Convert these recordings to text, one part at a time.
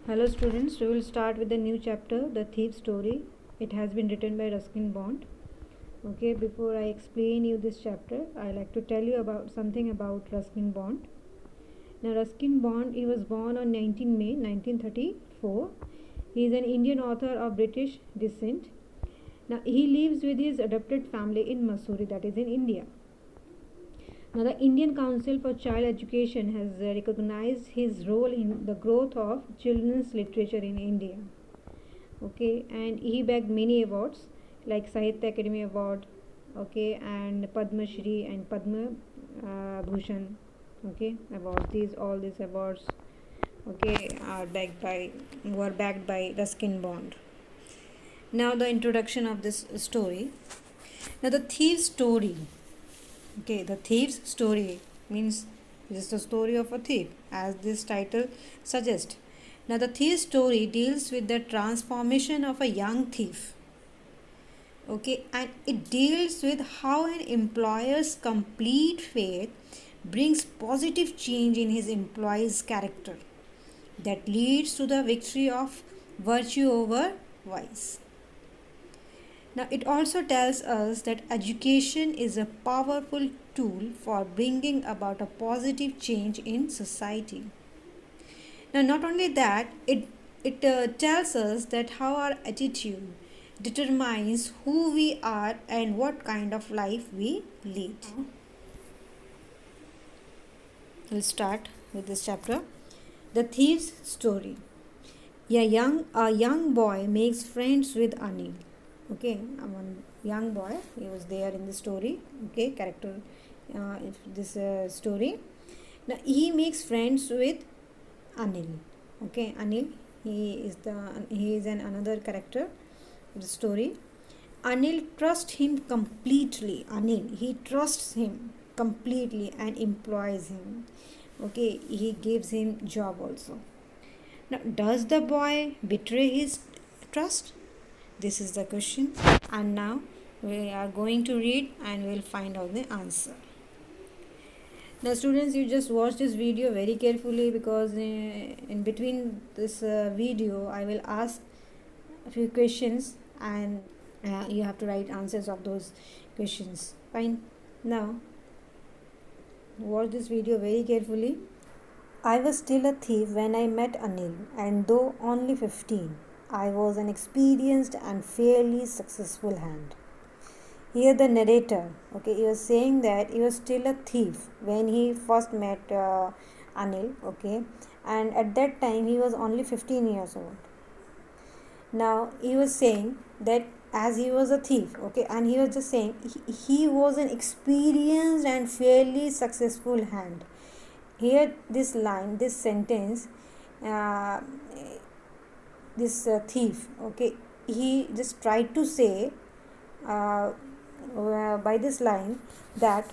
Hello students, we will start with the new chapter, The Thief Story. It has been written by Ruskin Bond. Okay, before I explain you this chapter, I like to tell you about something about Ruskin Bond. Now Ruskin Bond, he was born on 19 May 1934. He is an Indian author of British descent. Now he lives with his adopted family in Mussoorie, that is in India. Now, the Indian Council for Child Education has recognized his role in the growth of children's literature in India. Okay, and he bagged many awards like Sahitya Academy Award, okay, and Padma Shri and Padma Bhushan, okay, awards. All these awards, okay, were backed by Ruskin Bond. Now, the introduction of this story. Now, the thief's story. Okay, the thief's story means it is the story of a thief, as this title suggests. Now, the thief's story deals with the transformation of a young thief. Okay, and it deals with how an employer's complete faith brings positive change in his employee's character that leads to the victory of virtue over vice. Now, it also tells us that education is a powerful tool for bringing about a positive change in society. Now, not only that, it tells us that how our attitude determines who we are and what kind of life we lead. We'll start with this chapter. The Thief's Story. A young boy makes friends with Anil. Okay, one young boy, he was there in the story. Okay, character this story. Now he makes friends with Anil. Okay, Anil, he is another character of the story. Anil trusts him completely. Anil, he trusts him completely and employs him. Okay, he gives him job also. Now, does the boy betray his trust? This is the question, and now we are going to read and we'll find out the answer. Now students, you just watch this video very carefully, because in between this video I will ask a few questions, and you have to write answers of those questions. Fine. Now watch this video very carefully. I was still a thief when I met Anil, and though only 15, I was an experienced and fairly successful hand. Here the narrator, okay, he was saying that he was still a thief when he first met Anil, okay, and at that time he was only 15 years old. Now he was saying that as he was a thief, okay, and he was just saying he was an experienced and fairly successful hand. Here this line, this sentence, this thief, okay, he just tried to say by this line that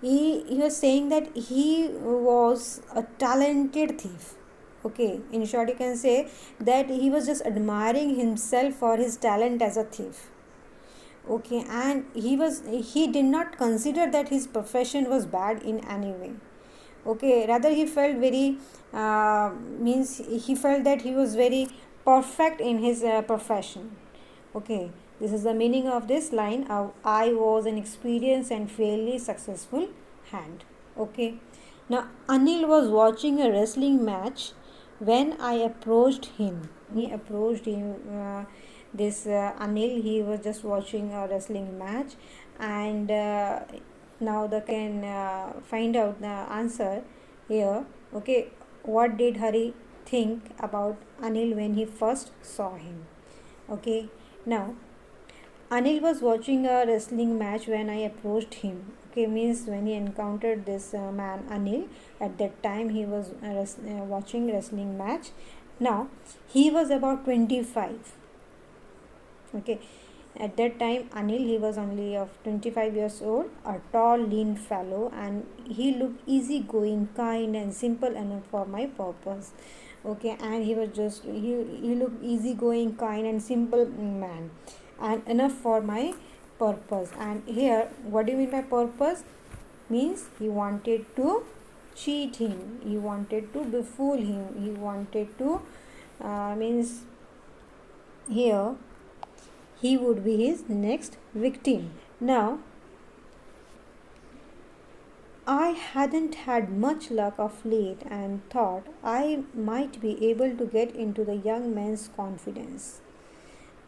he was saying that he was a talented thief. Okay, in short, you can say that he was just admiring himself for his talent as a thief. Okay, and he did not consider that his profession was bad in any way. Okay, rather he felt very he felt that he was very perfect in his profession. Okay, this is the meaning of this line. I was an experienced and fairly successful hand. Okay, now Anil was watching a wrestling match when I approached him. He approached him. This Anil, he was just watching a wrestling match, and now they can find out the answer here. Okay, what did Hari think about Anil when he first saw him? Okay, now Anil was watching a wrestling match when I approached him. Okay, means when he encountered this man Anil, at that time he was watching wrestling match. Now he was about 25. Okay, at that time Anil, he was only of 25 years old, a tall lean fellow, and he looked easygoing, kind and simple enough for my purpose. Okay, and he was just he looked easygoing, kind and simple man, and enough for my purpose. And here, what do you mean by purpose? Means he wanted to cheat him, he wanted to befool him, he wanted to means here he would be his next victim. Now, I hadn't had much luck of late and thought I might be able to get into the young man's confidence.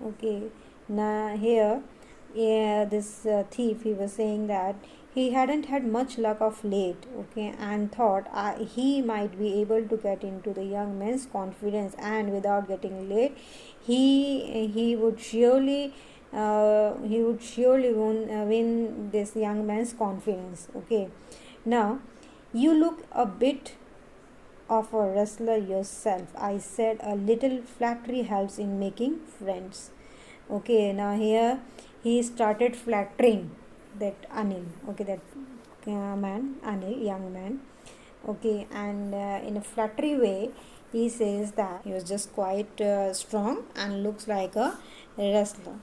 Okay, now here, yeah, this thief, he was saying that he hadn't had much luck of late, okay, and thought he might be able to get into the young man's confidence, and without getting late, he would surely win this young man's confidence. Okay, now you look a bit of a wrestler yourself, I said. A little flattery helps in making friends. Okay, now here he started flattering that Anil. Okay, that man, Anil, young man. Okay, and in a flattery way, he says that he was just quite strong and looks like a wrestler.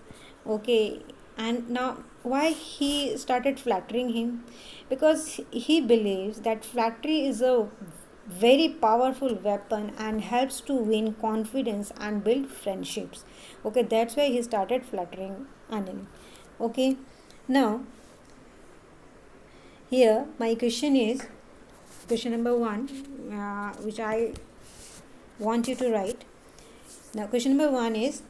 Okay, and now why he started flattering him? Because he believes that flattery is a very powerful weapon and helps to win confidence and build friendships. Okay, that's why he started flattering Anil. Okay, now here my question is question number 1, which I want you to write. Now question number 1 is,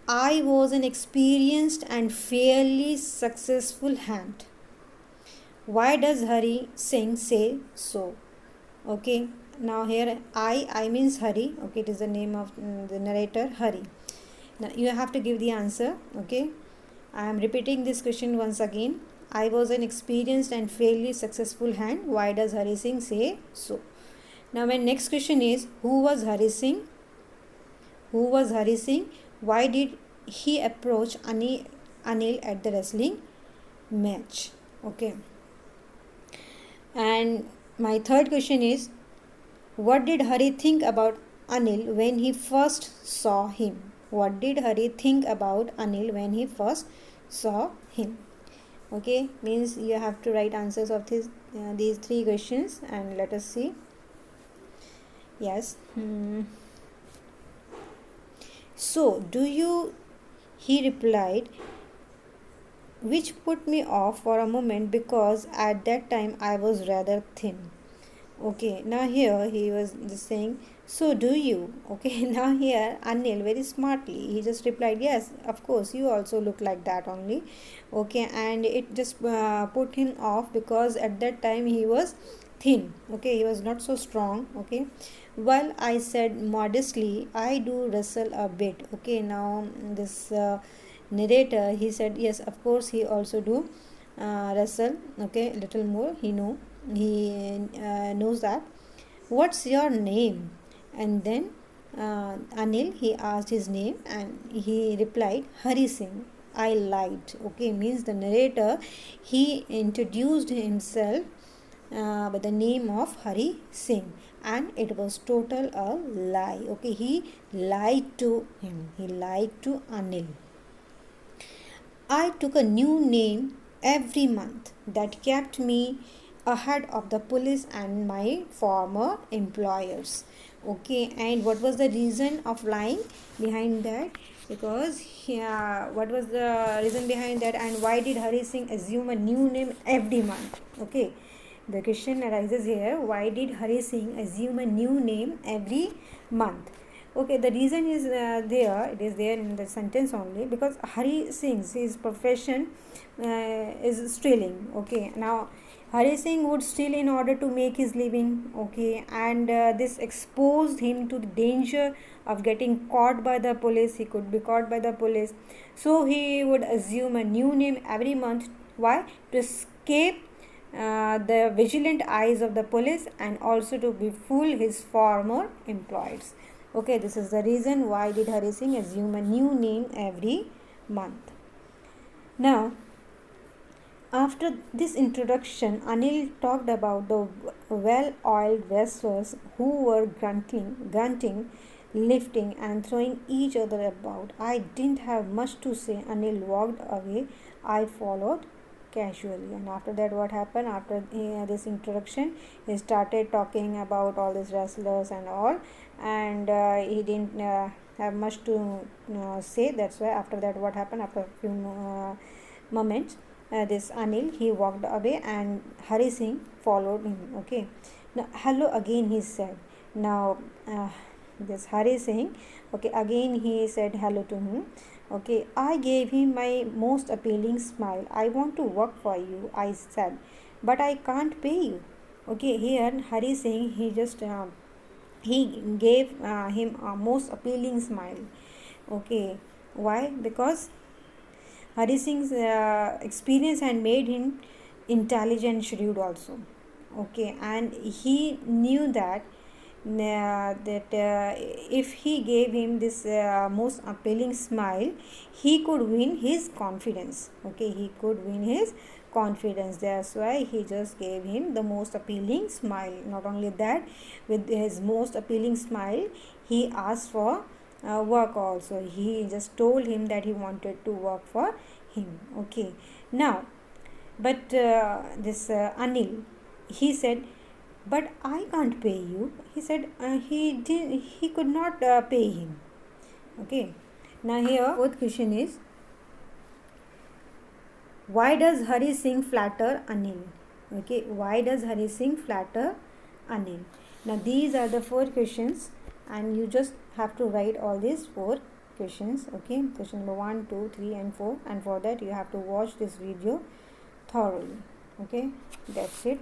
I was an experienced and fairly successful hand. Why does Hari Singh say so? Okay, now here I means Hari. Okay, it is the name of the narrator, Hari. Now you have to give the answer. Okay, I am repeating this question once again. I was an experienced and fairly successful hand. Why does Hari Singh say so? Now my next question is, who was Hari Singh? Who was Hari Singh? Why did he approach Anil at the wrestling match? Okay, and my third question is, what did Hari think about Anil when he first saw him? What did Hari think about Anil when he first saw him? Okay, means you have to write answers of these 3 questions, and let us see. Yes. So, do you? He replied, which put me off for a moment because at that time I was rather thin. Okay, now here he was just saying, so do you? Okay, now here Anil very smartly he just replied, yes, of course, you also look like that only. Okay, and it just put him off because at that time he was thin. Okay, he was not so strong. Okay, well, I said modestly, I do wrestle a bit. Okay, now this narrator he said, yes, of course, he also do wrestle. Okay, little more he knows that. What's your name? And then Anil he asked his name and he replied, Hari Singh. I lied. Okay, means the narrator he introduced himself by the name of Hari Singh, and it was total a lie. Okay, he lied to him. He lied to Anil. I took a new name every month that kept me ahead of the police and my former employers. Okay, and what was the reason of lying behind that? Because what was the reason behind that, and why did Hari Singh assume a new name every month? Okay, the question arises here, why did Hari Singh assume a new name every month? Okay, the reason is it is there in the sentence only, because Hari Singh's his profession is stealing. Okay, now Hari Singh would steal in order to make his living. Okay, and this exposed him to the danger of getting caught by the police. He could be caught by the police, so he would assume a new name every month. Why? To escape the vigilant eyes of the police and also to befool his former employees. Okay, this is the reason why did Hari Singh assume a new name every month. Now, after this introduction, Anil talked about the well-oiled wrestlers who were grunting, lifting and throwing each other about. I didn't have much to say. Anil walked away. I followed casually. And after that, what happened? After this introduction, he started talking about all these wrestlers and all, and he didn't have much to say. That's why after that, what happened? After a few moments, this Anil, he walked away, and Hari Singh followed him. Okay, now hello again, he said. Now this Hari Singh, okay, again he said hello to him. Okay, I gave him my most appealing smile. I want to work for you, I said, but I can't pay you. Okay, here Hari Singh, he just he gave him a most appealing smile. Okay, why? Because Hari Singh's experience had made him intelligent, shrewd also. Okay, and he knew that if he gave him this most appealing smile, he could win his confidence. Okay, he could win his confidence. That's why he just gave him the most appealing smile. Not only that, with his most appealing smile, he asked for work also. He just told him that he wanted to work for him. Okay, now, but this Anil, he said, but I can't pay you. He said he could not pay him. Okay, now here fourth question is, why does Hari Singh flatter Anil? Okay, why does Hari Singh flatter Anil? Now these are the 4 questions, and you just have to write all these 4 questions. Okay, question number 1, 2, 3 and 4, and for that you have to watch this video thoroughly. Okay, that's it.